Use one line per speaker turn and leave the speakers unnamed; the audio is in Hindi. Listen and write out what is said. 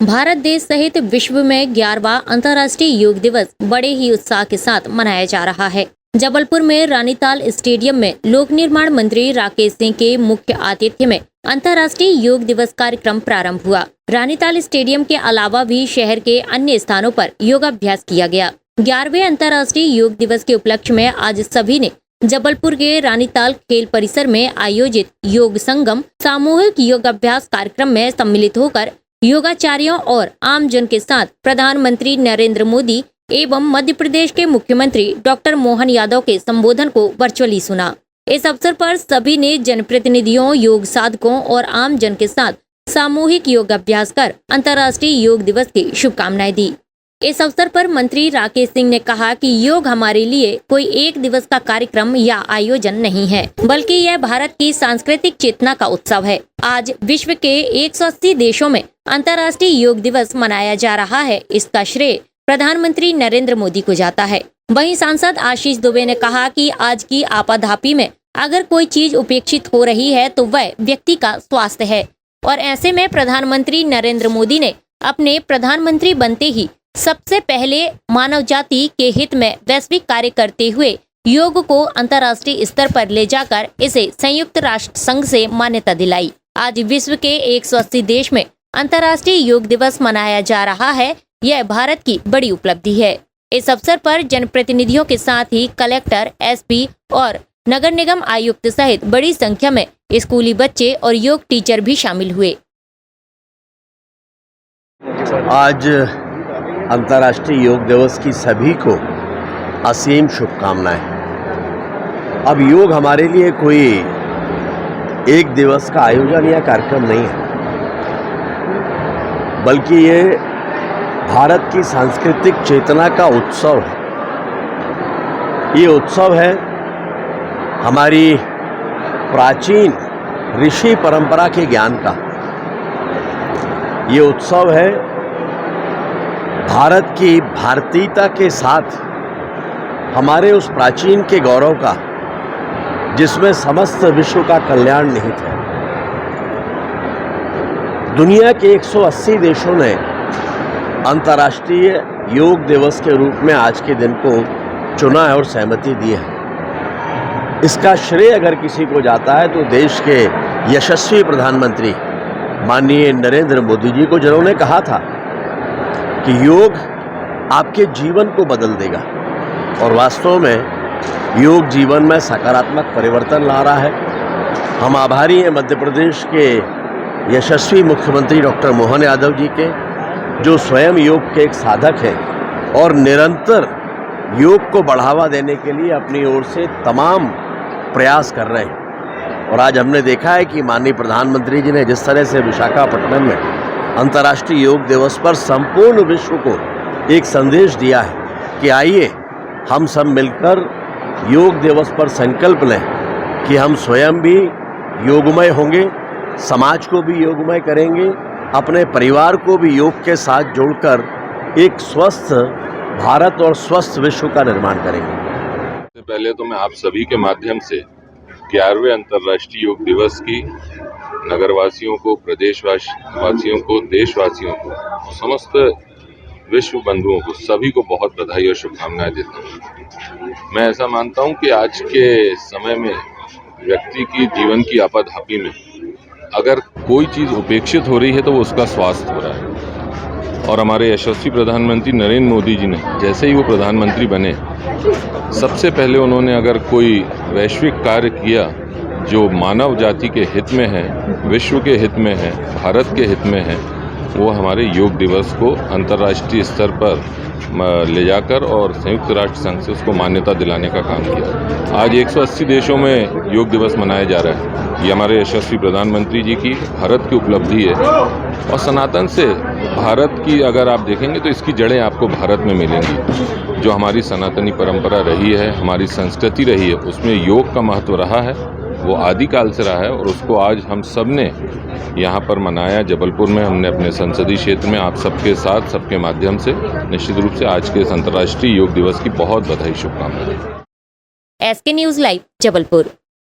भारत देश सहित विश्व में 11वां अंतर्राष्ट्रीय योग दिवस बड़े ही उत्साह के साथ मनाया जा रहा है। जबलपुर में रानीताल स्टेडियम में लोक निर्माण मंत्री राकेश सिंह के मुख्य आतिथ्य में अंतर्राष्ट्रीय योग दिवस कार्यक्रम प्रारंभ हुआ। रानीताल स्टेडियम के अलावा भी शहर के अन्य स्थानों पर योगाभ्यास किया गया। 11वें अंतर्राष्ट्रीय योग दिवस के उपलक्ष्य में आज सभी ने जबलपुर के रानीताल खेल परिसर में आयोजित योग संगम सामूहिक योगाभ्यास कार्यक्रम में सम्मिलित होकर योगाचार्यों और आम जन के साथ प्रधानमंत्री नरेंद्र मोदी एवं मध्य प्रदेश के मुख्यमंत्री डॉक्टर मोहन यादव के संबोधन को वर्चुअली सुना। इस अवसर पर सभी ने जनप्रतिनिधियों, योग साधकों और आम जन के साथ सामूहिक योगाभ्यास कर अंतर्राष्ट्रीय योग दिवस की शुभकामनाएं दी। इस अवसर पर मंत्री राकेश सिंह ने कहा कि योग हमारे लिए कोई एक दिवस का कार्यक्रम या आयोजन नहीं है, बल्कि यह भारत की सांस्कृतिक चेतना का उत्सव है। आज विश्व के 180 देशों में अंतर्राष्ट्रीय योग दिवस मनाया जा रहा है। इसका श्रेय प्रधानमंत्री नरेंद्र मोदी को जाता है। वहीं सांसद आशीष दुबे ने कहा कि आज की आपाधापी में अगर कोई चीज उपेक्षित हो रही है तो वह व्यक्ति का स्वास्थ्य है, और ऐसे में प्रधानमंत्री नरेंद्र मोदी ने अपने प्रधानमंत्री बनते ही सबसे पहले मानव जाति के हित में वैश्विक कार्य करते हुए योग को अंतर्राष्ट्रीय स्तर पर ले जाकर इसे संयुक्त राष्ट्र संघ से मान्यता दिलाई। आज विश्व के 180 देश में अंतर्राष्ट्रीय योग दिवस मनाया जा रहा है। यह भारत की बड़ी उपलब्धि है। इस अवसर पर जनप्रतिनिधियों के साथ ही कलेक्टर, एसपी और नगर निगम आयुक्त सहित बड़ी संख्या में स्कूली बच्चे और योग टीचर भी शामिल हुए।
आज अंतर्राष्ट्रीय योग दिवस की सभी को असीम शुभकामनाएं। अब योग हमारे लिए कोई एक दिवस का आयोजन या कार्यक्रम नहीं है, बल्कि ये भारत की सांस्कृतिक चेतना का उत्सव है। ये उत्सव है हमारी प्राचीन ऋषि परंपरा के ज्ञान का। ये उत्सव है भारत की भारतीयता के साथ हमारे उस प्राचीन के गौरव का, जिसमें समस्त विश्व का कल्याण निहित है। दुनिया के 180 देशों ने अंतर्राष्ट्रीय योग दिवस के रूप में आज के दिन को चुना है और सहमति दी है। इसका श्रेय अगर किसी को जाता है तो देश के यशस्वी प्रधानमंत्री माननीय नरेंद्र मोदी जी को, जिन्होंने कहा था कि योग आपके जीवन को बदल देगा, और वास्तव में योग जीवन में सकारात्मक परिवर्तन ला रहा है। हम आभारी हैं मध्य प्रदेश के यशस्वी मुख्यमंत्री डॉक्टर मोहन यादव जी के, जो स्वयं योग के एक साधक हैं और निरंतर योग को बढ़ावा देने के लिए अपनी ओर से तमाम प्रयास कर रहे हैं। और आज हमने देखा है कि माननीय प्रधानमंत्री जी ने जिस तरह से विशाखापट्टनम में अंतर्राष्ट्रीय योग दिवस पर संपूर्ण विश्व को एक संदेश दिया है कि आइए हम सब मिलकर योग दिवस पर संकल्प लें कि हम स्वयं भी योगमय होंगे, समाज को भी योगमय करेंगे, अपने परिवार को भी योग के साथ जोड़कर एक स्वस्थ भारत और स्वस्थ विश्व का निर्माण करेंगे।
सबसे पहले तो मैं आप सभी के माध्यम से 11वें अंतर्राष्ट्रीय योग दिवस की नगरवासियों को, प्रदेशवासियों को, देशवासियों को, समस्त विश्व बंधुओं को, सभी को बहुत बधाई और शुभकामनाएं देता हूँ। मैं ऐसा मानता हूँ कि आज के समय में व्यक्ति की जीवन की आपाधापी में अगर कोई चीज़ उपेक्षित हो रही है तो वो उसका स्वास्थ्य हो रहा है। और हमारे यशस्वी प्रधानमंत्री नरेंद्र मोदी जी ने जैसे ही वो प्रधानमंत्री बने, सबसे पहले उन्होंने अगर कोई वैश्विक कार्य किया जो मानव जाति के हित में है, विश्व के हित में है, भारत के हित में है, वो हमारे योग दिवस को अंतर्राष्ट्रीय स्तर पर ले जाकर और संयुक्त राष्ट्र संघ से उसको मान्यता दिलाने का काम किया। आज 180 देशों में योग दिवस मनाया जा रहा है। ये हमारे यशस्वी प्रधानमंत्री जी की भारत की उपलब्धि है, और सनातन से भारत की अगर आप देखेंगे तो इसकी जड़ें आपको भारत में मिलेंगी। जो हमारी सनातनी परंपरा रही है, हमारी संस्कृति रही है, उसमें योग का महत्व रहा है, वो आदिकाल से रहा है, और उसको आज हम सब ने यहाँ पर मनाया। जबलपुर में हमने अपने संसदीय क्षेत्र में आप सबके साथ, सबके माध्यम से निश्चित रूप से आज के इस अंतर्राष्ट्रीय योग दिवस की बहुत बधाई, शुभकामनाएं।
SK news live Jabalpur.